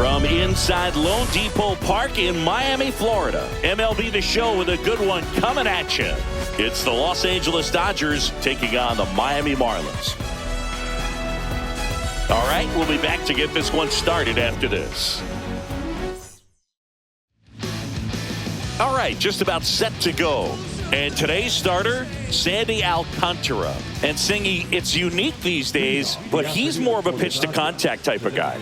From inside Lone Depot Park in Miami, Florida, MLB The Show with a good one coming at you. It's the Los Angeles Dodgers taking on the Miami Marlins. All right, we'll be back to get this one started after this. All right, just about set to go. And today's starter, Sandy Alcantara. And Singy, it's unique these days, but he's more of a pitch-to-contact type of guy.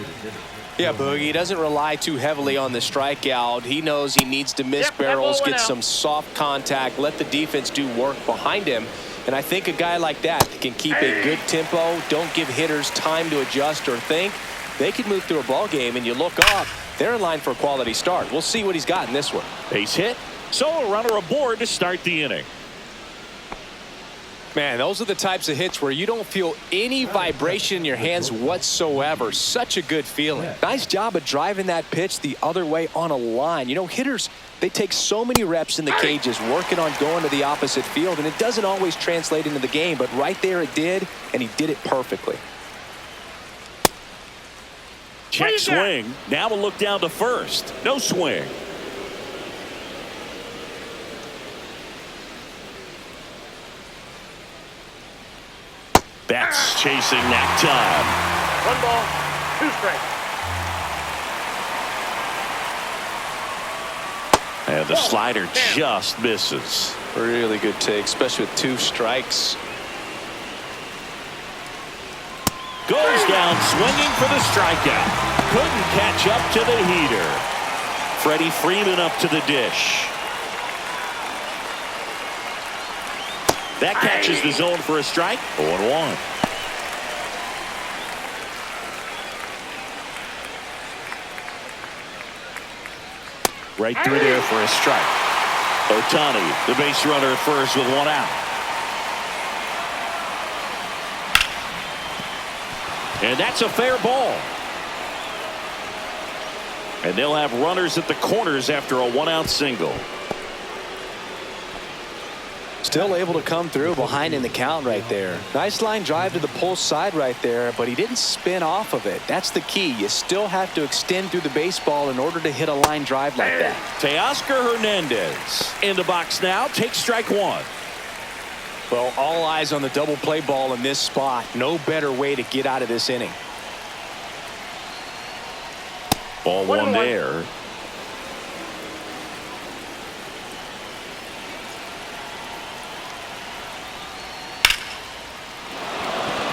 Yeah, Boogie, he doesn't rely too heavily on the strikeout. He knows he needs to miss barrels, get some soft contact, let the defense do work behind him. And I think a guy like that can keep a good tempo, don't give hitters time to adjust or think. They could move through a ball game, and you look up, they're in line for a quality start. We'll see what he's got in this one. Base hit, so a runner aboard to start the inning. Man, those are the types of hits where you don't feel any vibration in your hands whatsoever. Such a good feeling. Nice job of driving that pitch the other way on a line. You know, hitters, they take so many reps in the cages working on going to the opposite field, and it doesn't always translate into the game, but right there it did, and he did it perfectly. Check swing. Now we'll look down to first. No swing. That's chasing that time. 1 ball, 2 strikes. And the slider just misses. Really good take, especially with 2 strikes. Goes down swinging for the strikeout. Couldn't catch up to the heater. Freddie Freeman up to the dish. That catches the zone for a strike. 0-1. Right through there for a strike. Ohtani, the base runner at first with 1 out. And that's a fair ball. And they'll have runners at the corners after a 1-out single. Still able to come through behind in the count right there. Nice line drive to the pull side right there, but he didn't spin off of it. That's the key. You still have to extend through the baseball in order to hit a line drive like that. Teoscar Hernandez in the box now. Takes strike 1. Well, all eyes on the double play ball in this spot. No better way to get out of this inning. Ball 1 there.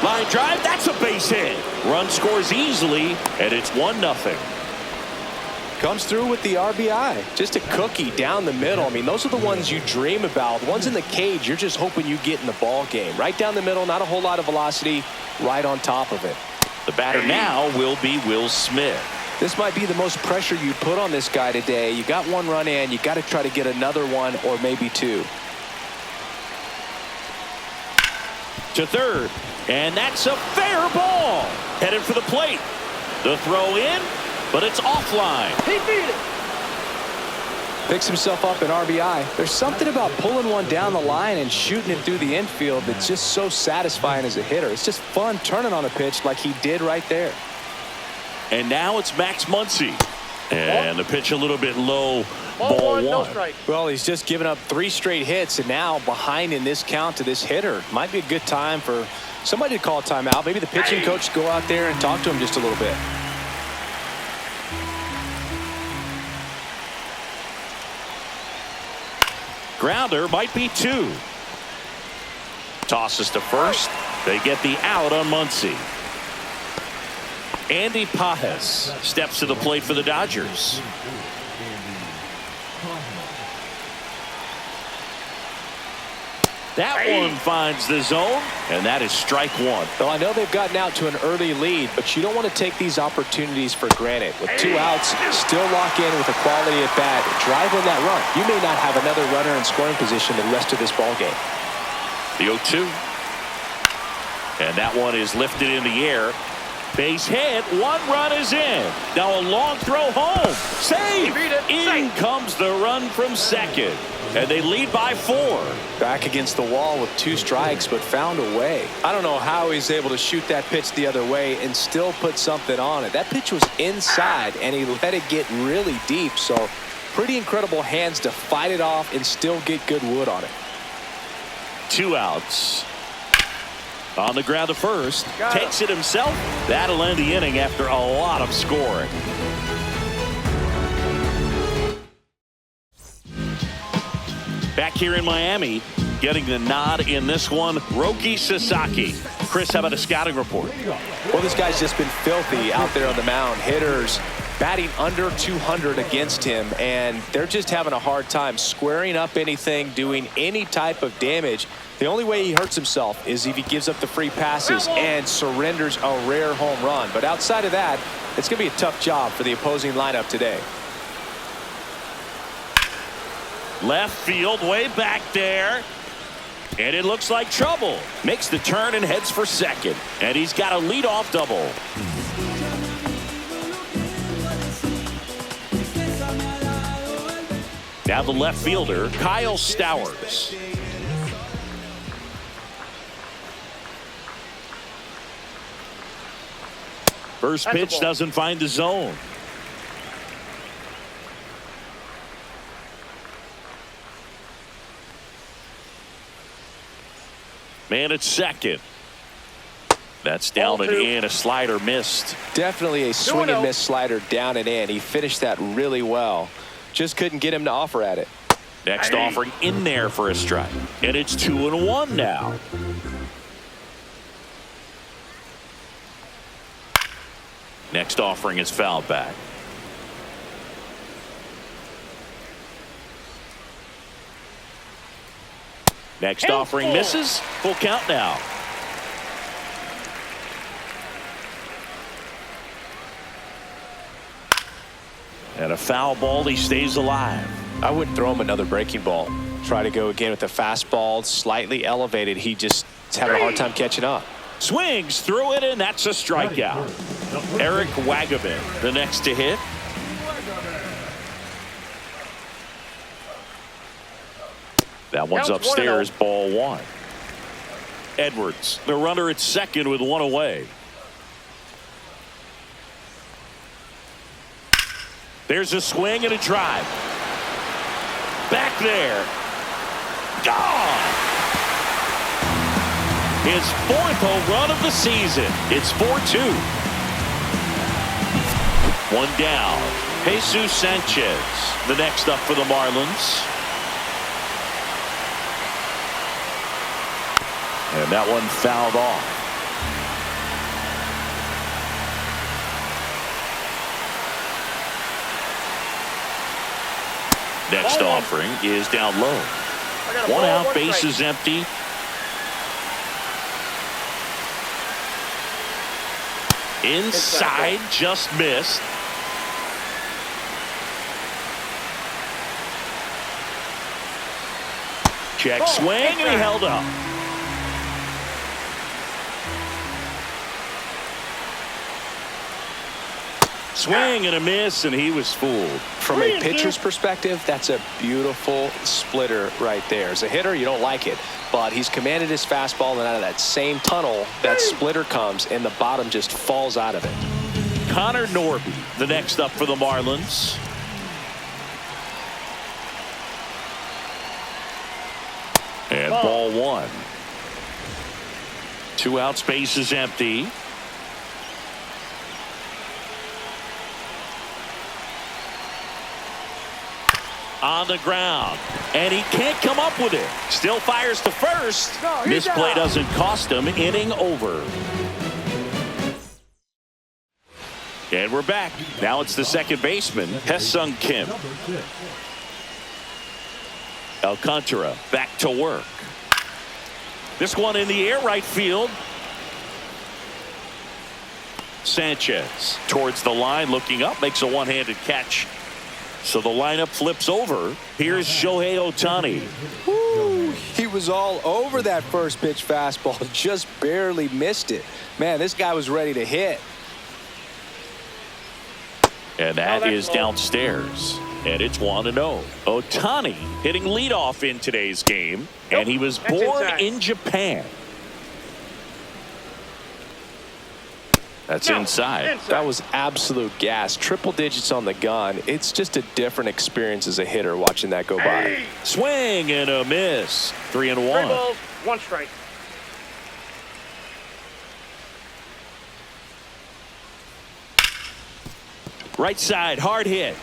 Line drive, that's a base hit. Run scores easily, and it's 1-0. Comes through with the RBI. Just a cookie down the middle. I mean, those are the ones you dream about. The ones in the cage, you're just hoping you get in the ball game. Right down the middle, not a whole lot of velocity, right on top of it. The batter now will be Will Smith. This might be the most pressure you put on this guy today. You got 1 run in, you got to try to get another 1 or maybe 2. To third, and that's a fair ball. Headed for the plate. The throw in, but it's offline. He beat it. Picks himself up an RBI. There's something about pulling one down the line and shooting it through the infield that's just so satisfying as a hitter. It's just fun turning on a pitch like he did right there. And now it's Max Muncy. And the pitch a little bit low. Ball 1, 1. no strike. Well, he's just given up 3 straight hits, and now behind in this count to this hitter. Might be a good time for somebody to call a timeout. Maybe the pitching coach go out there and talk to him just a little bit. Grounder might be 2. Tosses to first. They get the out on Muncy. Andy Pajes steps to the plate for the Dodgers. That one finds the zone, and that is strike 1. Well, I know they've gotten out to an early lead, but you don't want to take these opportunities for granted. With 2 outs, still lock in with a quality at bat. Drive in that run. You may not have another runner in scoring position the rest of this ball game. The 0-2. And that one is lifted in the air. Base hit. 1 run is in. Now a long throw home. Save. In comes the run from second. And they lead by 4. Back against the wall with 2 strikes, but found a way. I don't know how he's able to shoot that pitch the other way and still put something on it. That pitch was inside, and he let it get really deep. So pretty incredible hands to fight it off and still get good wood on it. 2 outs. On the ground to first. Takes it himself. That'll end the inning after a lot of scoring. Back here in Miami, getting the nod in this one, Roki Sasaki. Chris, how about a scouting report? Well, this guy's just been filthy out there on the mound. Hitters batting under 200 against him, and they're just having a hard time squaring up anything, doing any type of damage. The only way he hurts himself is if he gives up the free passes and surrenders a rare home run. But outside of that, it's going to be a tough job for the opposing lineup today. Left field, way back there. And it looks like trouble. Makes the turn and heads for second. And he's got a leadoff double. Now the left fielder, Kyle Stowers. First pitch doesn't find the zone. Man at second. That's down and in. A slider missed. Definitely a swing and miss slider down and in. He finished that really well. Just couldn't get him to offer at it. Next offering in there for a strike. And it's 2-1 now. Next offering is fouled back. Next offering misses. Full count now. And a foul ball. He stays alive. I wouldn't throw him another breaking ball. Try to go again with the fastball slightly elevated. He just is having a hard time catching up. Swings through it, and that's a strikeout. Eric Wagaman, the next to hit. That one's upstairs, ball 1. Edwards, the runner at second with 1 away. There's a swing and a drive. Back there. Gone. His 4th home run of the season. It's 4-2. 1 down. Jesus Sanchez, the next up for the Marlins. And that one fouled off. Next offering is down low. 1 out, base is empty. Inside, just missed. Check swing, and he held up. Swing and a miss, and he was fooled. From a pitcher's perspective, that's a beautiful splitter right there. As a hitter, you don't like it, but he's commanded his fastball, and out of that same tunnel, that splitter comes, and the bottom just falls out of it. Connor Norby, the next up for the Marlins. And ball 1. 2 out, space is empty. On the ground, and he can't come up with it. Still fires to first. Misplay doesn't cost him. Inning over. And we're back. Now it's the second baseman, Hesung Kim. Alcantara back to work. This one in the air, right field. Sanchez towards the line, looking up, makes a one-handed catch. So the lineup flips over. Here's Shohei Ohtani. Woo, he was all over that first pitch fastball, just barely missed it. Man, this guy was ready to hit. And that is downstairs. And it's 1-0. Ohtani hitting leadoff in today's game. And he was born in Japan. That's inside. That was absolute gas. Triple digits on the gun. It's just a different experience as a hitter watching that go by. Swing and a miss. 3-1. 3 balls, 1 strike. Right side, hard hit.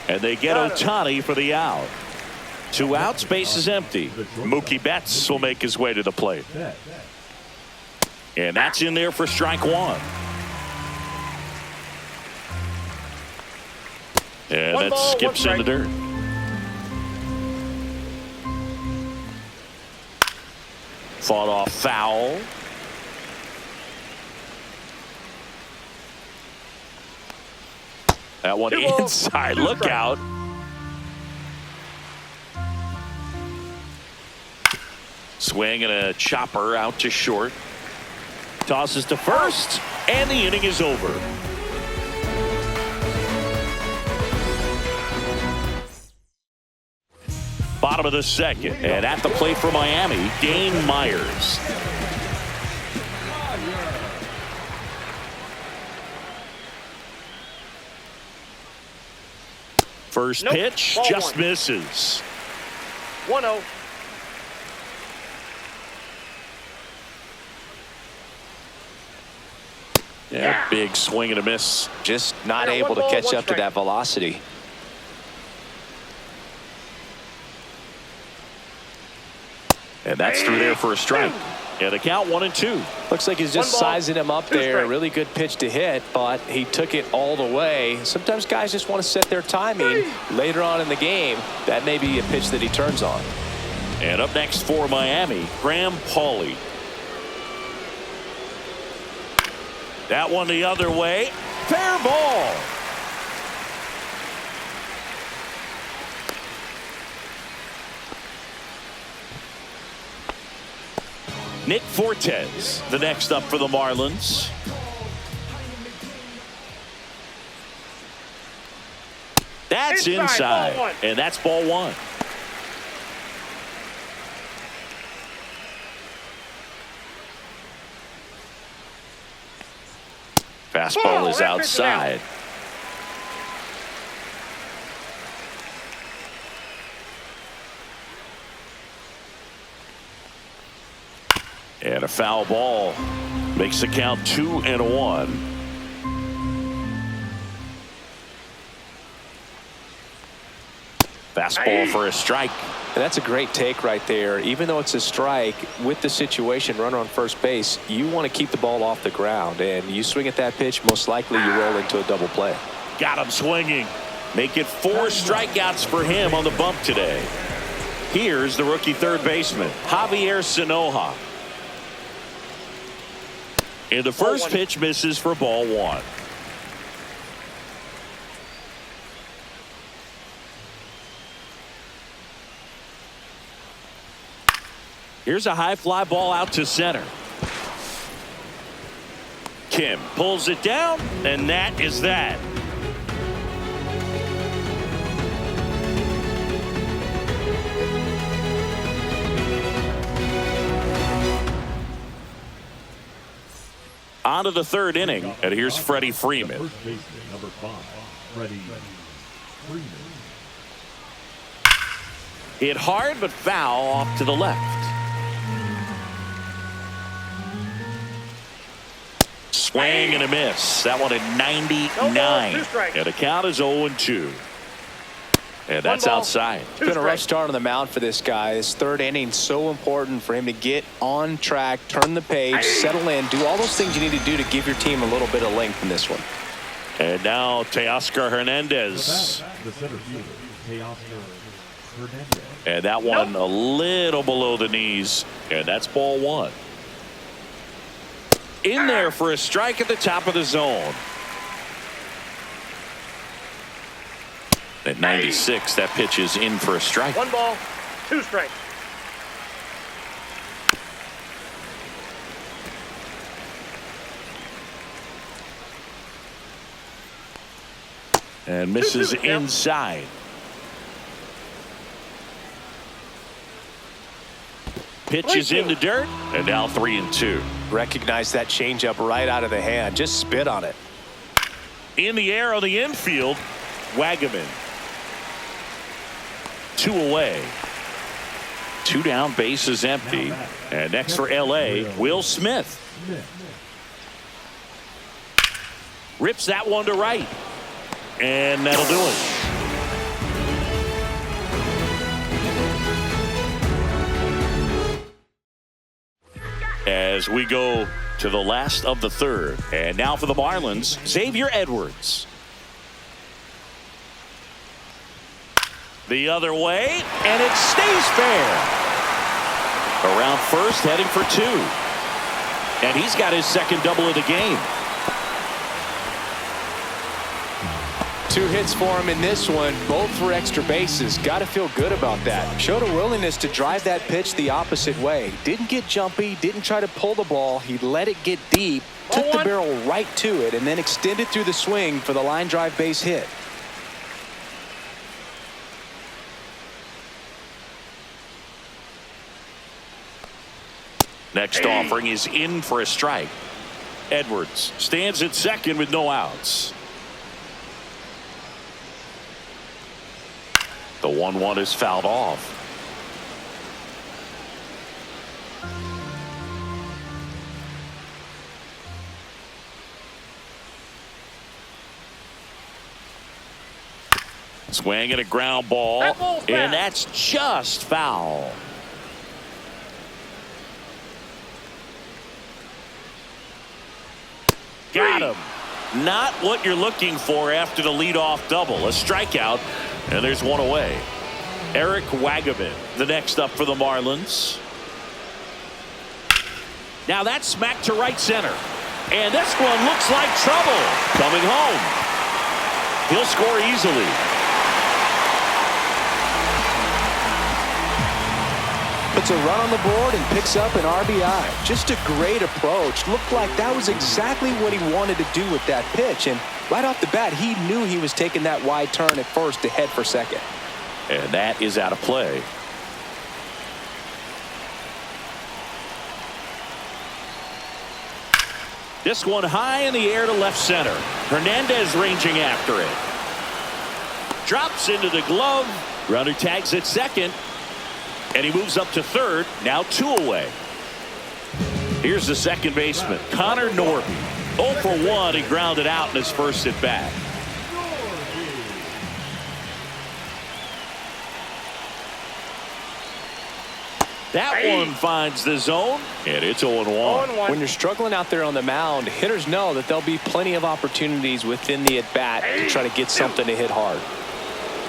And they get Ohtani for the out. 2 outs, base is empty. Mookie Betts will make his way to the plate. And that's in there for strike 1. And that skips in the dirt. Fought off foul. That one inside. Look out. Swing and a chopper out to short. Tosses to first, and the inning is over. Bottom of the second, and at the plate for Miami, Dane Myers. First pitch just misses. 1-0. Yeah, big swing and a miss. Just not able to catch up to that velocity. And that's through there for a strike. And the count 1-2. Looks like he's just sizing him up there. Really good pitch to hit, but he took it all the way. Sometimes guys just want to set their timing later on in the game. That may be a pitch that he turns on. And up next for Miami, Graham Pauley. That one the other way. Fair ball. Nick Fortes, the next up for the Marlins. That's inside. And that's ball 1. Fastball is outside. And a foul ball makes the count 2-1. Fastball for a strike. And that's a great take right there. Even though it's a strike, with the situation, runner on first base, you want to keep the ball off the ground. And you swing at that pitch, most likely you roll into a double play. Got him swinging. Make it 4 strikeouts for him on the bump today. Here's the rookie third baseman, Javier Sanoja. And the first pitch misses for ball 1. Here's a high fly ball out to center. Kim pulls it down, and that is that. On to the 3rd inning, and here's Freddie Freeman. First baseman, number 5, Freddie Freeman. Hit hard, but foul off to the left. Swing and a miss. That one at 99. And the count is 0-2. And that's outside. It's been a rough start on the mound for this guy. His 3rd inning, so important for him to get on track, turn the page, settle in, do all those things you need to do to give your team a little bit of length in this one. And now Teoscar Hernandez. The center fielder, Teoscar Hernandez. And that one a little below the knees. And that's ball 1. In there for a strike at the top of the zone. At 96, that pitch is in for a strike. 1 ball, 2 strikes. And misses inside. Pitch is in the dirt, and now 3-2. Recognize that changeup right out of the hand. Just spit on it. In the air on the infield, Wagaman. 2 away. 2 down, bases empty. And next for LA, Will Smith. Rips that one to right. And that'll do it. As we go to the last of the third. And now for the Marlins, Xavier Edwards. The other way, and it stays fair. Around first, heading for 2. And he's got his second double of the game. 2 hits for him in this one, both for extra bases. Got to feel good about that. Showed a willingness to drive that pitch the opposite way. Didn't get jumpy, didn't try to pull the ball. He let it get deep, took the barrel right to it, and then extended through the swing for the line drive base hit. Next offering is in for a strike. Edwards stands at second with no outs. The 1-1 is fouled off. Swing and a ground ball, and that's just foul. Got him. Not what you're looking for after the leadoff double. A strikeout, and there's 1 away. Eric Wagaman, the next up for the Marlins. Now that's smacked to right center. And this one looks like trouble. Coming home. He'll score easily. Puts a run on the board and picks up an RBI. Just a great approach. Looked like that was exactly what he wanted to do with that pitch. And right off the bat, he knew he was taking that wide turn at first to head for second. And that is out of play. This one high in the air to left center. Hernandez ranging after it. Drops into the glove. Runner tags at second. And he moves up to third. Now 2 away. Here's the second baseman, Connor Norby. 0 for 1. He grounded out in his first at bat. That one finds the zone, and it's 0-1. When you're struggling out there on the mound, hitters know that there'll be plenty of opportunities within the at-bat to try to get something to hit hard.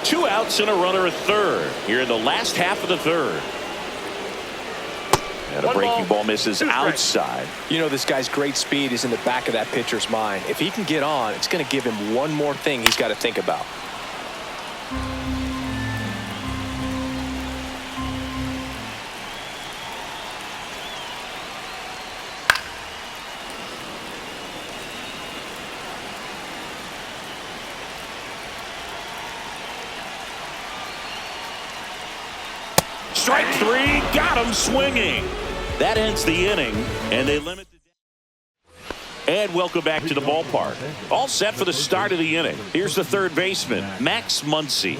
2 outs and a runner at third here in the last half of the third. And a breaking ball misses outside. You know, this guy's great speed is in the back of that pitcher's mind. If he can get on, it's going to give him one more thing he's got to think about. Strike 3, got him swinging. That ends the inning, and they limit the... And welcome back to the ballpark. All set for the start of the inning. Here's the third baseman, Max Muncy.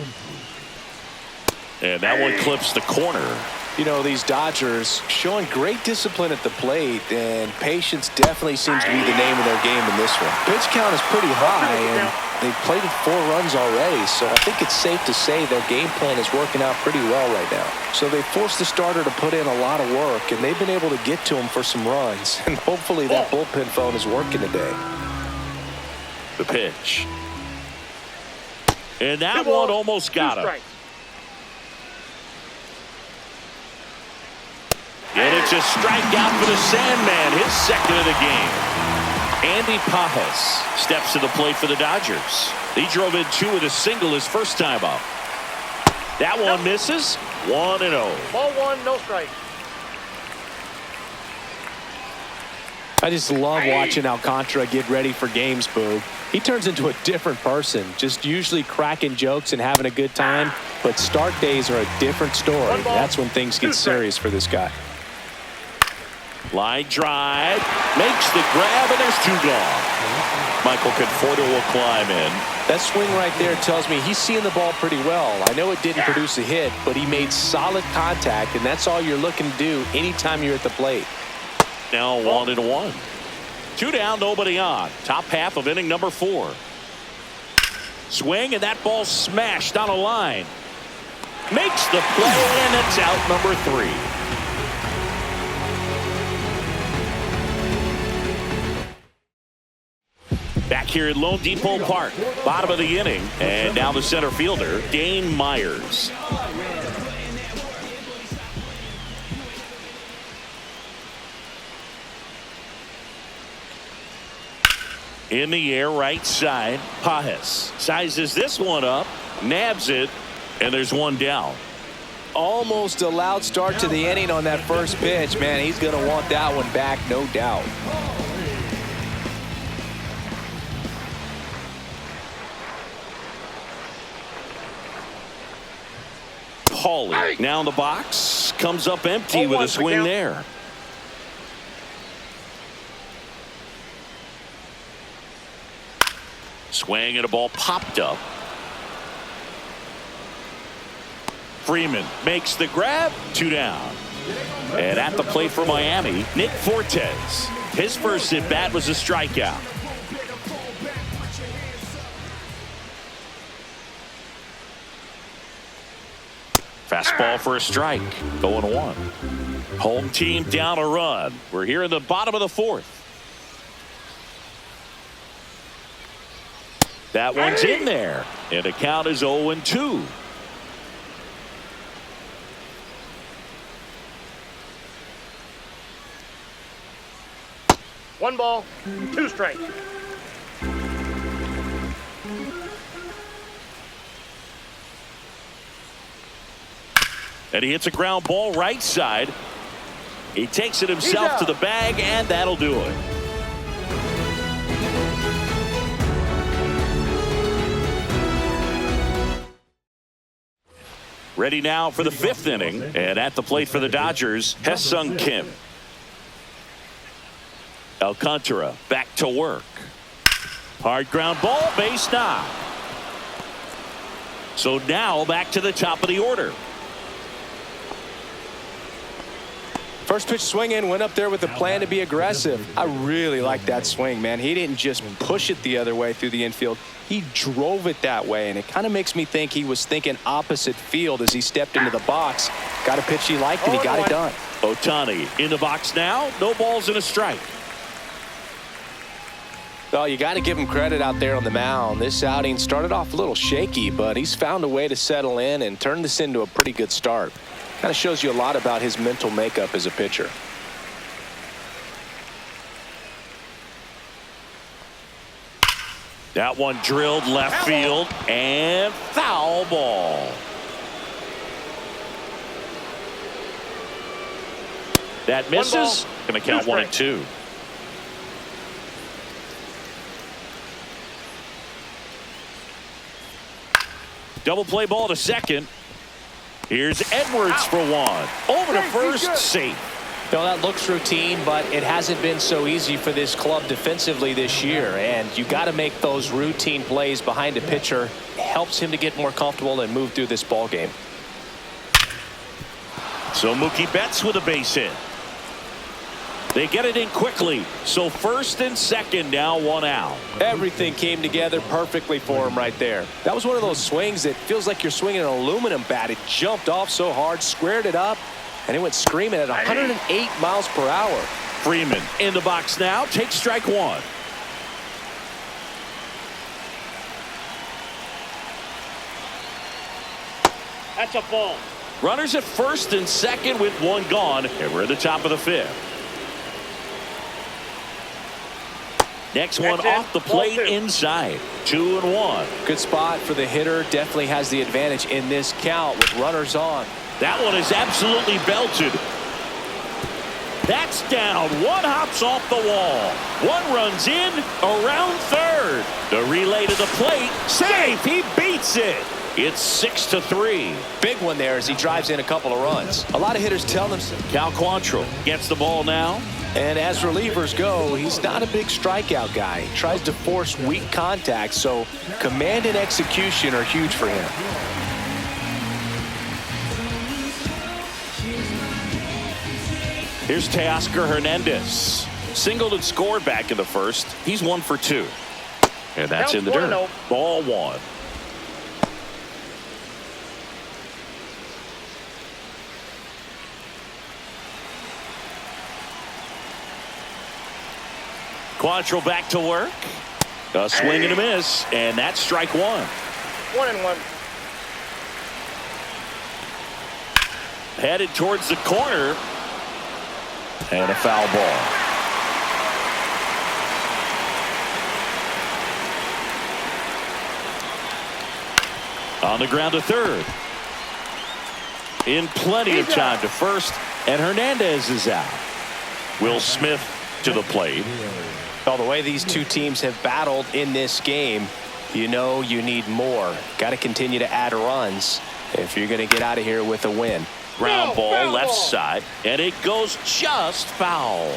And that one clips the corner. You know, these Dodgers showing great discipline at the plate, and patience definitely seems to be the name of their game in this one. Pitch count is pretty high, and they've played it 4 runs already, so I think it's safe to say their game plan is working out pretty well right now. So they forced the starter to put in a lot of work, and they've been able to get to him for some runs, and hopefully that bullpen phone is working today. The pitch. And that one almost got him. And it's a strikeout for the Sandman, his second of the game. Andy Pajes steps to the plate for the Dodgers. He drove in 2 with a single his first time up. That one misses. 1-0. Ball 1, no strike. I just love watching Alcantara get ready for games, Boog. He turns into a different person, just usually cracking jokes and having a good time. But start days are a different story. That's when things get serious for this guy. Line drive, makes the grab, and there's 2 gone. Michael Conforto will climb in. That swing right there tells me he's seeing the ball pretty well. I know it didn't produce a hit, but he made solid contact, and that's all you're looking to do anytime you're at the plate. Now 1-1. 2 down, nobody on. Top half of inning number 4. Swing, and that ball smashed on a line. Makes the play, and it's out number 3. Back here at Lone Depot Park, bottom of the inning, and now the center fielder, Dane Myers. In the air, right side, Pajes sizes this one up, nabs it, and there's 1 down. Almost a loud start to the inning on that first pitch. Man, he's going to want that one back, no doubt. Hawley now in the box, comes up empty with a swing there. Swing and a ball popped up. Freeman makes the grab, 2 down. And at the plate for Miami, Nick Fortes. His first at bat was a strikeout. Fastball for a strike, 0-1. Home team down a run. We're here in the bottom of the 4th. That one's in there, and the count is 0-2. One ball, 2 strikes. And he hits a ground ball right side. He takes it himself to the bag, and that'll do it. Ready now for the 5th inning, and at the plate for the Dodgers, Hesung Kim. Alcantara back to work. Hard ground ball, base knock. So now back to the top of the order. First pitch swinging, went up there with a plan to be aggressive. I really like that swing, man. He didn't just push it the other way through the infield. He drove it that way, and it kind of makes me think he was thinking opposite field as he stepped into the box. Got a pitch he liked, and he got it done. Ohtani in the box now. No balls and a strike. Well, you got to give him credit out there on the mound. This outing started off a little shaky, but he's found a way to settle in and turn this into a pretty good start. Kind of shows you a lot about his mental makeup as a pitcher. That one drilled left field, and foul ball. That misses. Going to count 1-2. Double play ball to second. Here's Edwards for 1. Over to first, safe. No, that looks routine, but it hasn't been so easy for this club defensively this year. And you got to make those routine plays behind a pitcher. It helps him to get more comfortable and move through this ball game. So Mookie Betts with a base hit. They get it in quickly. So first and second, now 1 out. Everything came together perfectly for him right there. That was one of those swings that feels like you're swinging an aluminum bat. It jumped off so hard, squared it up, and it went screaming at 108 miles per hour. Freeman in the box now. Takes strike 1. That's a ball. Runners at first and second with 1 gone, and we're at the top of the 5th. Next one off the plate inside. 2-1. Good spot for the hitter. Definitely has the advantage in this count with runners on. That one is absolutely belted. That's down. One hops off the wall. One runs in around third. The relay to the plate. Safe. He beats it. It's 6-3. Big one there as he drives in a couple of runs. A lot of hitters tell them. Cal Quantrill gets the ball now. And as relievers go, he's not a big strikeout guy. He tries to force weak contact, so command and execution are huge for him. Here's Teoscar Hernandez. Singled and scored back in the first. He's 1 for 2. And that's in the dirt. Ball 1. Quantrill back to work. A swing and a miss, and that's strike 1. 1-1. Headed towards the corner. And a foul ball. On the ground to third. In plenty of time to first, and Hernandez is out. Will Smith to the plate. Well, the way these two teams have battled in this game, you know you need more. Got to continue to add runs if you're going to get out of here with a win. Ground ball left side, and it goes just foul.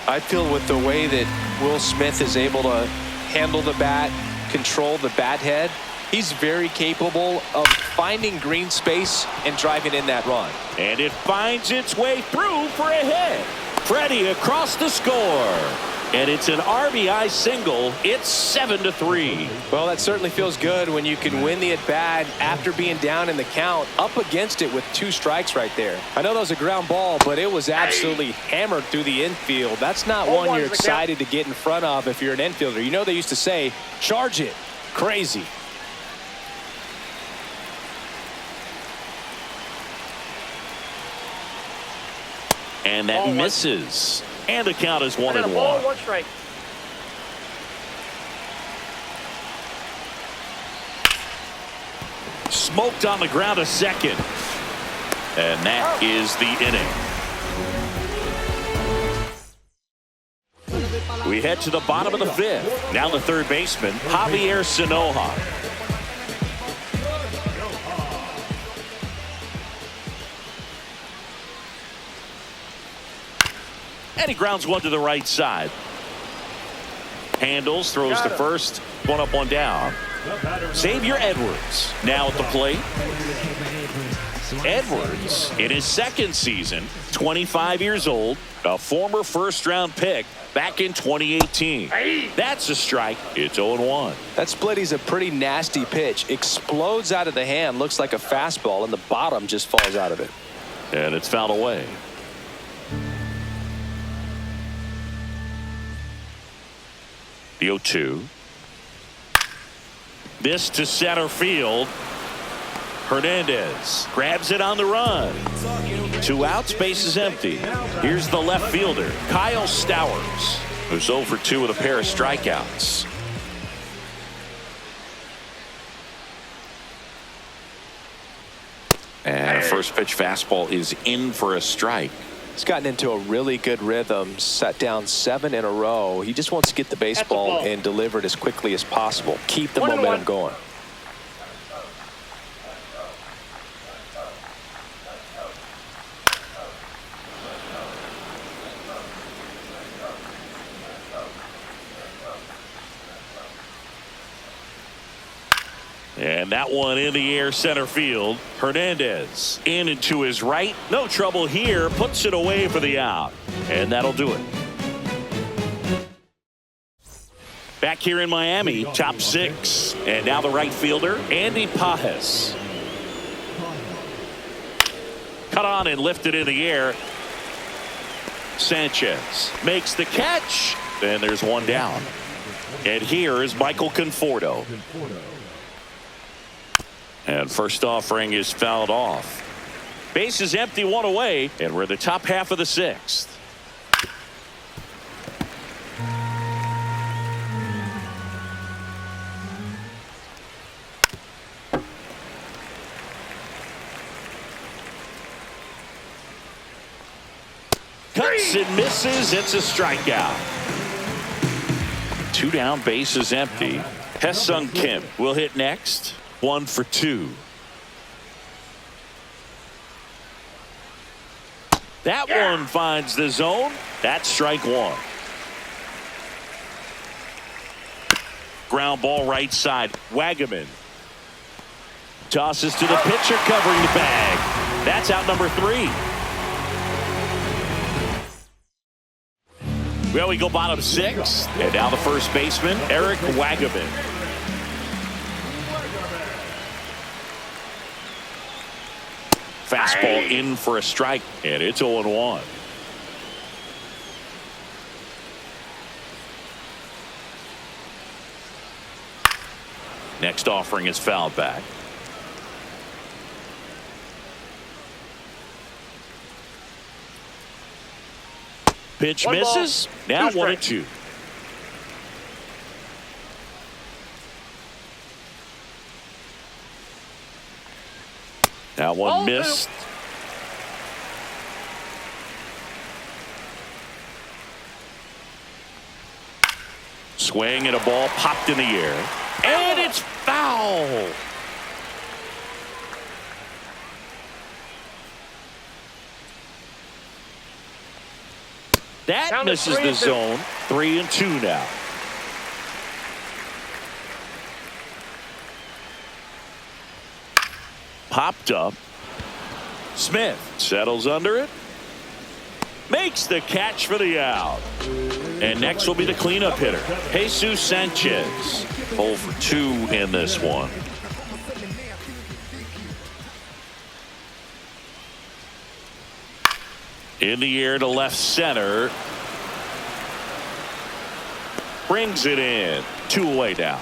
I feel with the way that Will Smith is able to handle the bat, control the bat head, he's very capable of finding green space and driving in that run. And it finds its way through for a hit. Freddie across the score. And it's an RBI single. It's 7-3. Well, that certainly feels good when you can win the at-bat after being down in the count, up against it with 2 strikes right there. I know that was a ground ball, but it was absolutely hammered through the infield. That's not one you're excited to get in front of if you're an infielder. You know they used to say, charge it. Crazy. And that misses. And the count is 1-1. 1 strike. Smoked on the ground to second. And that is the inning. We head to the bottom of the 5th. Now the third baseman, Javier Sanoja. And he grounds one to the right side. Handles, throws to first. 1 up, 1 down. Xavier Edwards now at the plate. Edwards in his 2nd season, 25 years old, a former first-round pick back in 2018. That's a strike. It's 0-1. That splitty's a pretty nasty pitch. Explodes out of the hand, looks like a fastball, and the bottom just falls out of it. And it's fouled away. The 0-2. This to center field. Hernandez grabs it on the run. 2 outs, base is empty. Here's the left fielder, Kyle Stowers, who's 0 for 2 with a pair of strikeouts. And a first pitch fastball is in for a strike. He's gotten into a really good rhythm, set down 7 in a row. He just wants to get the baseball and deliver it as quickly as possible. Keep the momentum going. And that one in the air center field. Hernandez in and to his right. No trouble here. Puts it away for the out. And that'll do it. Back here in Miami, top 6. And now the right fielder, Andy Pajes. Cut on and lifted in the air. Sanchez makes the catch. And there's 1 down. And here is Michael Conforto. And first offering is fouled off. Base is empty, 1 away, and we're in the top half of the 6th. Looks and misses. It's a strikeout. 2 down, bases empty. Hesung Kim will hit next. 1 for 2. That one finds the zone. That's strike 1. Ground ball right side. Wagaman tosses to the pitcher covering the bag. That's out number 3. Well, we go bottom 6. And now the first baseman, Eric Wagaman. Fastball in for a strike, and it's 0-1. Next offering is fouled back. Pitch misses. Now 1-2. Now one missed. Swing and a ball popped in the air. And it's foul. That misses the zone. 3-2 now. Popped up. Smith settles under it. Makes the catch for the out. And next will be the cleanup hitter, Jesus Sanchez. 0 for 2 in this one. In the air to left center. Brings it in. 2 away now.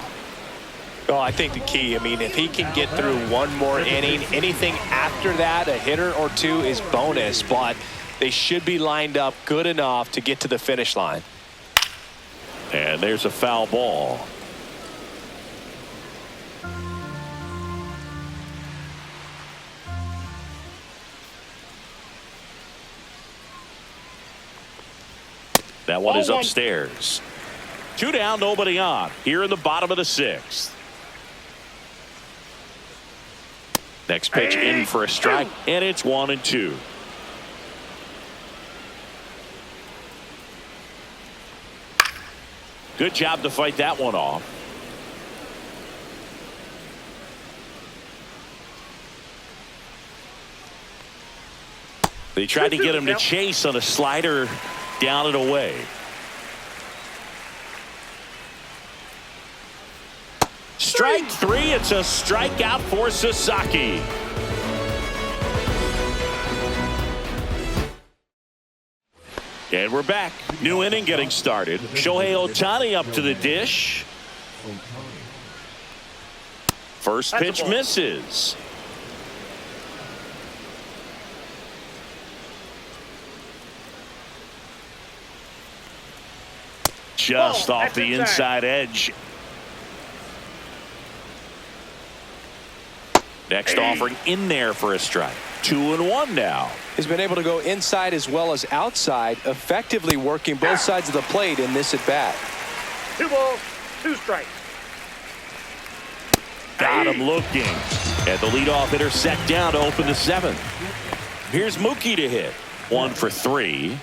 Oh, I think the key, I mean, if he can get through one more inning, anything after that, a hitter or 2 is bonus, but they should be lined up good enough to get to the finish line. And there's a foul ball. That one is upstairs. 2 down, nobody on. Here in the bottom of the 6th. Next pitch in for a strike, and it's 1-2. Good job to fight that one off. They tried to get him to chase on a slider down and away. Strike 3. It's a strikeout for Sasaki. And we're back. New inning getting started. Shohei Ohtani up to the dish. First pitch misses. Just off the inside edge. Next offering in there for a strike. 2-1 now. He's been able to go inside as well as outside, effectively working both sides of the plate in this at bat. 2 balls, 2 strikes. Got him looking. And the leadoff hitter set down to open the 7th. Here's Mookie to hit. 1 for 3.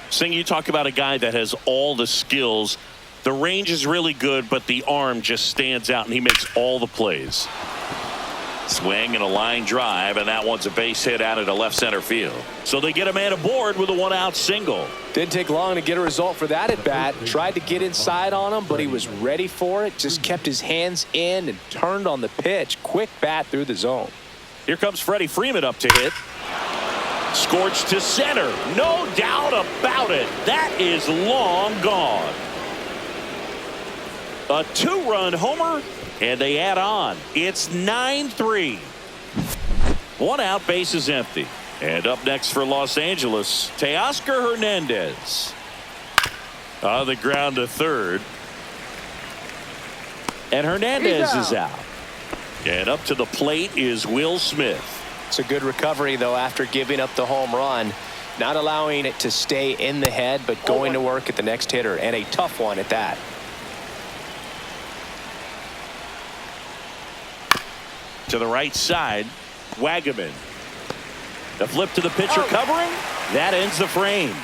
Singh, you talk about a guy that has all the skills. The range is really good, but the arm just stands out, and he makes all the plays. Swing and a line drive, and that one's a base hit out into left center field. So they get a man aboard with a 1-out single. Didn't take long to get a result for that at bat. Tried to get inside on him, but he was ready for it. Just kept his hands in and turned on the pitch. Quick bat through the zone. Here comes Freddie Freeman up to hit. Scorched to center. No doubt about it. That is long gone. A 2-run homer. And they add on. It's 9-3. 1 out, base is empty. And up next for Los Angeles, Teoscar Hernandez. On the ground to third. And Hernandez is out. And up to the plate is Will Smith. It's a good recovery, though, after giving up the home run. not allowing it to stay in the head, but going to work at the next hitter, and a tough one at that. To the right side, Wagaman. The flip to the pitcher covering. That ends the frame.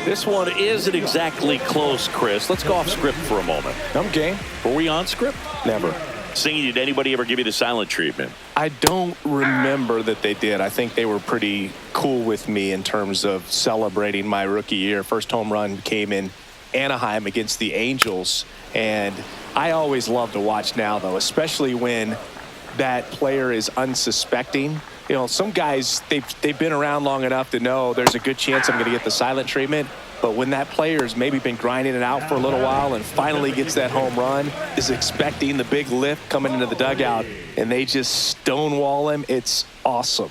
This one isn't exactly close, Chris. Let's go off script for a moment. I'm game. Were we on script? Never. Singing, did anybody ever give you the silent treatment? I don't remember that they did. I think they were pretty cool with me in terms of celebrating my rookie year. First home run came in Anaheim against the Angels, and I always love to watch now, though, especially when that player is unsuspecting. You know, some guys, they've been around long enough to know there's a good chance I'm going to get the silent treatment. But when that player's maybe been grinding it out for a little while and finally gets that home run, is expecting the big lift coming into the dugout, and they just stonewall him, it's awesome.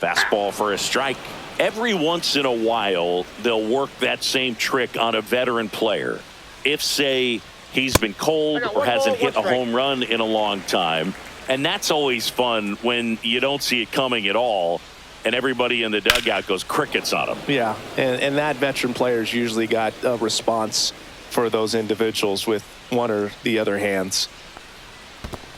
Fastball for a strike. Every once in a while, they'll work that same trick on a veteran player. If, say, he's been cold or hasn't hit a home run in a long time. And that's always fun when you don't see it coming at all, and everybody in the dugout goes crickets on them. Yeah, and that veteran player's usually got a response for those individuals with one or the other hands.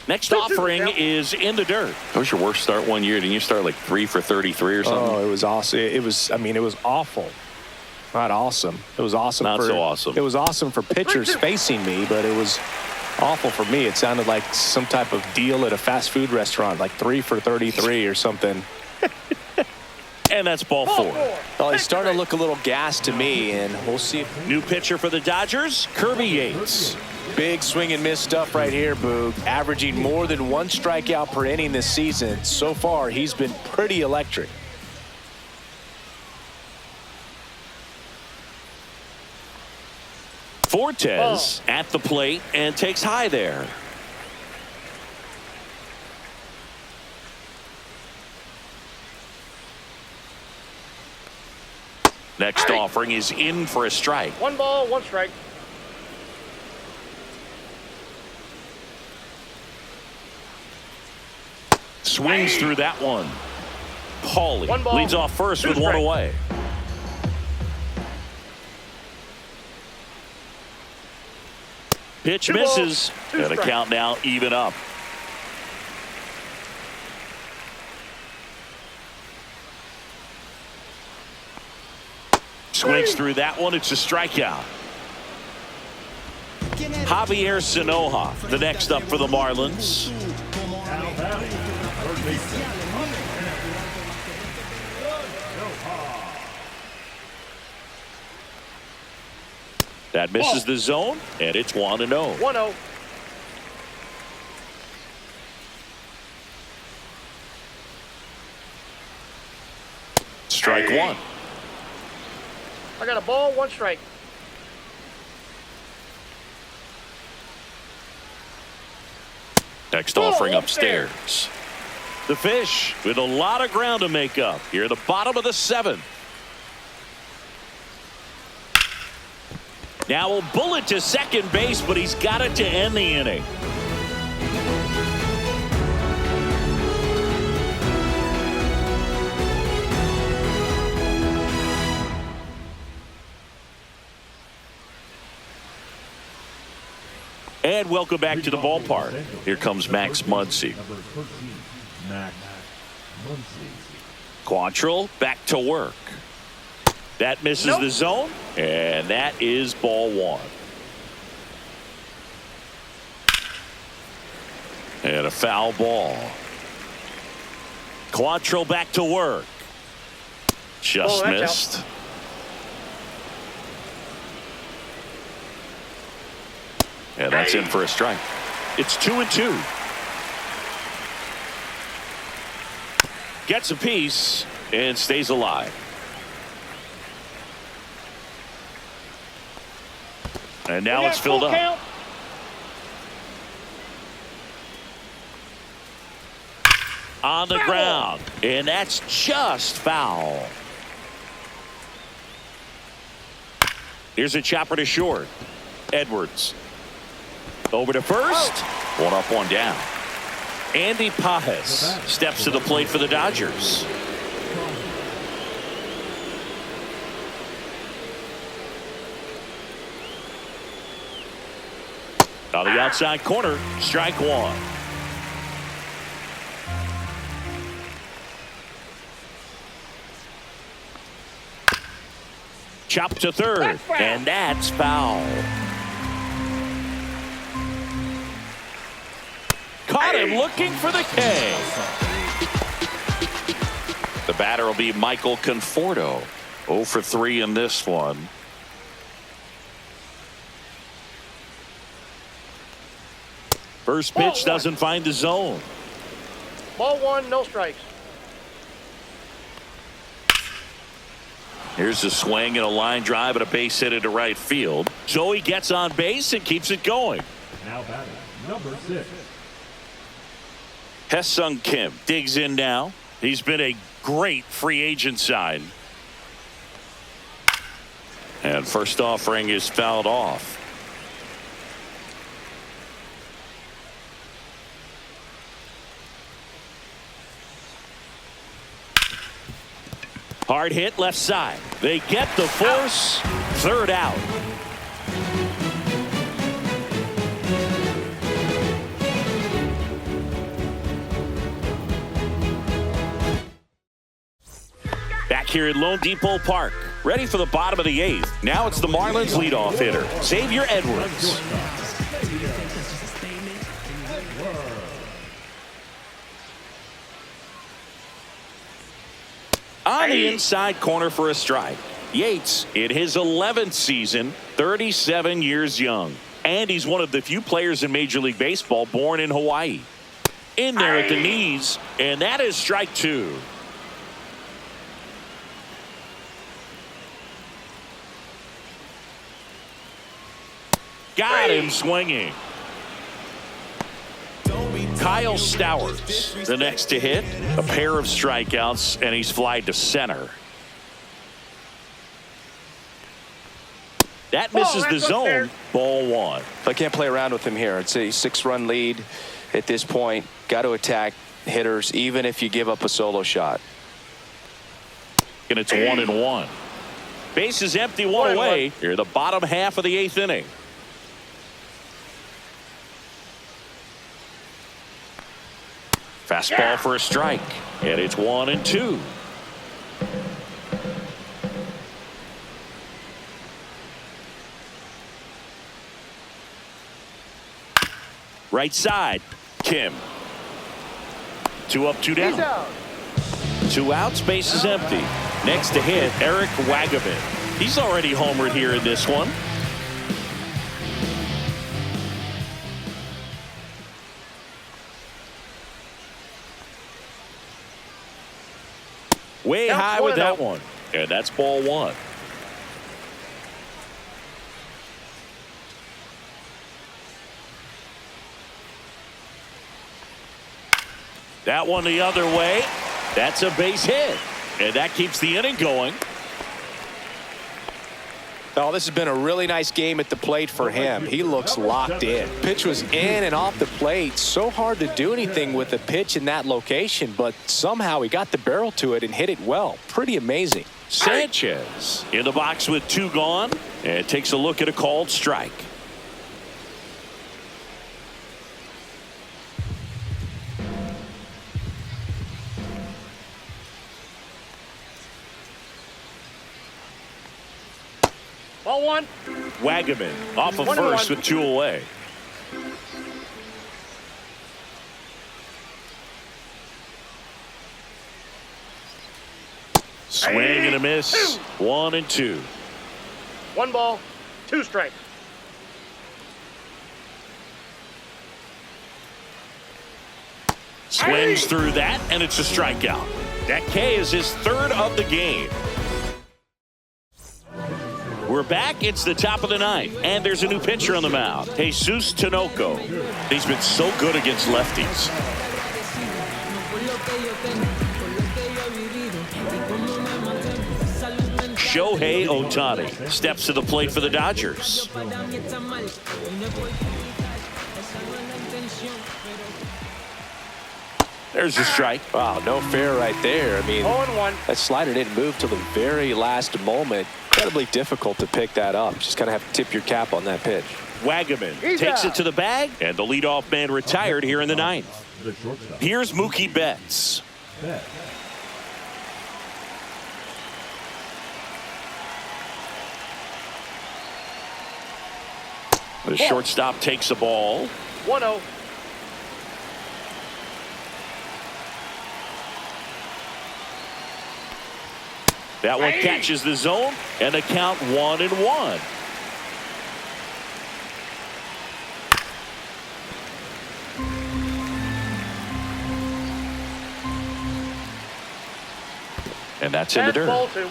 Next offering is in the dirt. That was your worst start one year. Didn't you start like 3 for 33 or something? Oh, it was awesome. It was awful. Not awesome. It was awesome. Not so awesome. It was awesome for pitchers facing me, but it was awful for me. It sounded like some type of deal at a fast food restaurant, like 3 for 33 or something. And that's ball 4. Well, he's starting to look a little gassed to me, and we'll see. New pitcher for the Dodgers, Kirby Yates. Big swing and miss stuff right here, Boog. Averaging more than 1 strikeout per inning this season. So far, he's been pretty electric. Fortes at the plate and takes high there. Next offering is in for a strike. 1 ball, 1 strike. Swings through that one. Paulie 1 ball, leads off first 2 with 1 strikes. away. Pitch 2 misses, balls, 2 and a strikes. count now even up. Swings through that one. It's a strikeout. Javier Sanoja, the next up for the Marlins. That misses the zone, and it's 1-0. 1-0. Strike 1. I got a ball, 1 strike. Next offering upstairs. The Fish with a lot of ground to make up here at the bottom of the 7th. Now a bullet to second base, but he's got it to end the inning. And welcome back to the ballpark. Here comes Max Muncy. Number 13, Max Muncy. Quantrill back to work. That misses the zone, and that is ball 1. And a foul ball. Quantrill back to work. Just missed. Out. And that's in for a strike. It's 2-2. Gets a piece and stays alive. And now it's filled up. Count. On the ground. And that's just foul. Here's a chopper to short. Edwards. Over to first. One up, one down. Andy Pajes steps to the plate for the Dodgers. On the outside corner, strike one. Chop to third, and that's foul. Caught him looking for the K. The batter will be Michael Conforto. 0 for 3 in this one. First pitch doesn't find the zone. Ball one, no strikes. Here's a swing and a line drive and a base hit into right field. So he gets on base and keeps it going. Now batting, number 6. Hesung Kim digs in now. He's been a great free agent sign. And first offering is fouled off. Hard hit left side. They get the force. Third out. Back here at Lone Depot Park, ready for the bottom of the 8th. Now it's the Marlins leadoff hitter, Xavier Edwards. On the inside corner for a strike. Yates in his 11th season, 37 years young. And he's one of the few players in Major League Baseball born in Hawaii. In there at the knees, and that is strike 2. Got him swinging. Kyle Stowers, the next to hit. A pair of strikeouts, and he's flied to center. That misses the zone. Ball one. I can't play around with him here. It's a 6-run lead at this point. Got to attack hitters, even if you give up a solo shot. And it's 1-1. Base is empty, one away. Here, the bottom half of the 8th inning. Fastball for a strike, and it's 1-2. Right side, Kim. 2 up, 2 down. 2 outs, base is empty. Next to hit, Eric Wagaman. He's already homered here in this one. Way high with that one. And that's ball one. That one the other way. That's a base hit. And that keeps the inning going. Oh, this has been a really nice game at the plate for him. He looks locked in. Pitch was in and off the plate. So hard to do anything with a pitch in that location, but somehow he got the barrel to it and hit it well. Pretty amazing. Sanchez in the box with 2 gone, and takes a look at a called strike. Ball one. Wagaman off of first with 2 away. Swing and a miss. 1-2. 1 ball, 2 strikes. Swings through that, and it's a strikeout. That K is his 3rd of the game. We're back. It's the top of the 9th, and there's a new pitcher on the mound, Jesus Tinoco. He's been so good against lefties. Shohei Ohtani steps to the plate for the Dodgers. There's the strike. Wow, no fair right there. I mean, 0-1. that slider didn't move till the very last moment. Incredibly difficult to pick that up. Just kind of have to tip your cap on that pitch. Wagaman takes it to the bag, and the leadoff man retired here in the ninth. The shortstop. Here's Mookie Betts. Betts. The shortstop takes a ball. 1-0. That one catches the zone, and the count 1-1. And that's in the dirt. Ball 2.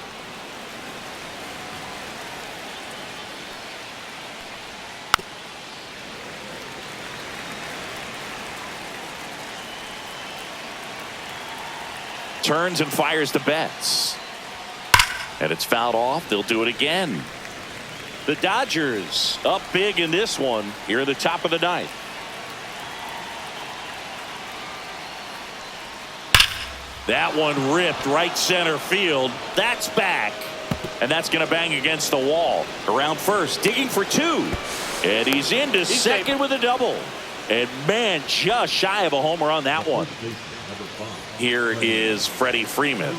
Turns and fires to Betts. And it's fouled off. They'll do it again. The Dodgers up big in this one here at the top of the ninth. That one ripped right center field. That's back. And that's going to bang against the wall. Around first, digging for 2. And he's into second with a double. And man, just shy of a homer on that one. Here is Freddie Freeman.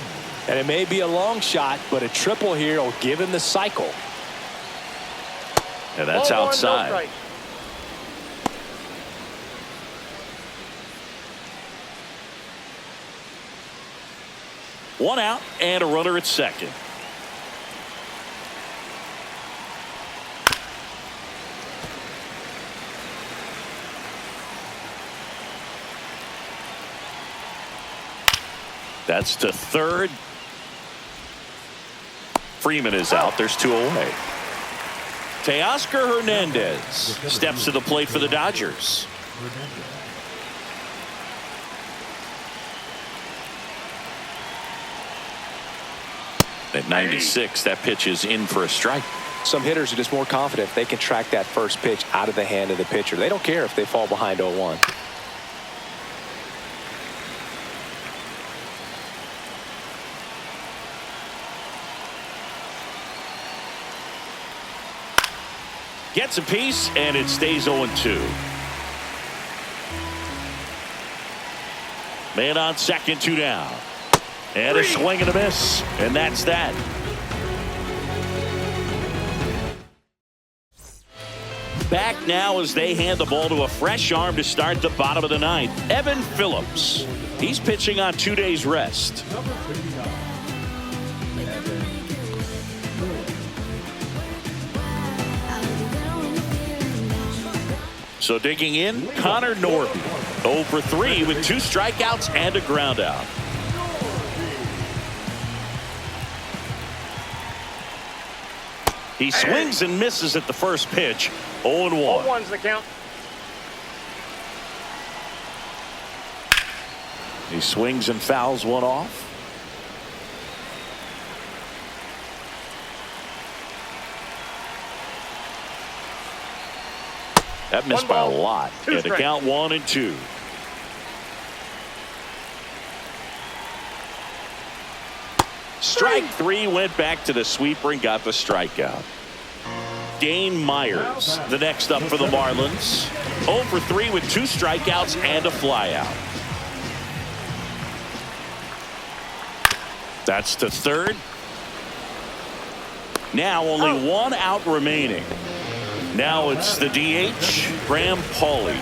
And it may be a long shot, but a triple here will give him the cycle. And that's 0-1, outside. No strike. One out and a runner at second. That's to third. Freeman is out. There's 2 away. Teoscar Hernandez steps to the plate for the Dodgers. At 96, that pitch is in for a strike. Some hitters are just more confident if they can track that first pitch out of the hand of the pitcher. They don't care if they fall behind 0-1. Gets a piece, and it stays 0-2. Man on second, 2 down. And a swing and a miss, and that's that. Back now as they hand the ball to a fresh arm to start the bottom of the ninth. Evan Phillips. He's pitching on 2 days rest. So digging in, Connor Norby. 0 for 3 with 2 strikeouts and a ground out. He swings and misses at the first pitch. 0-1. 0-1's the count. He swings and fouls one off. That missed by a lot. And the count 1-2. Strike 3 went back to the sweeper and got the strikeout. Dane Myers, the next up for the Marlins. 0 for 3 with 2 strikeouts and a flyout. That's to third. Now only 1 out remaining. Now it's the DH, Graham Pauley.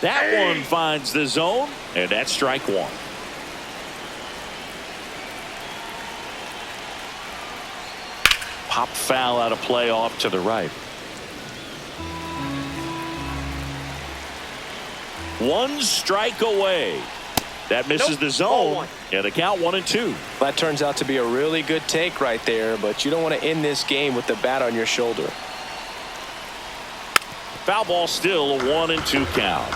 That one finds the zone, and that's strike 1. Pop foul out of play off to the right. 1 strike away. That misses the zone, and the count 1-2. That turns out to be a really good take right there, but you don't want to end this game with the bat on your shoulder. Foul ball still, a 1-2 count.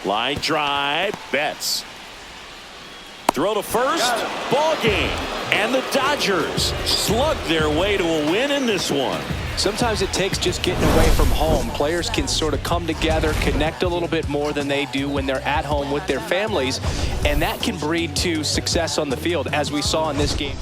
Line drive, Betts. Throw to first, ball game. And the Dodgers slug their way to a win in this one. Sometimes it takes just getting away from home. Players can sort of come together, connect a little bit more than they do when they're at home with their families, and that can breed to success on the field, as we saw in this game.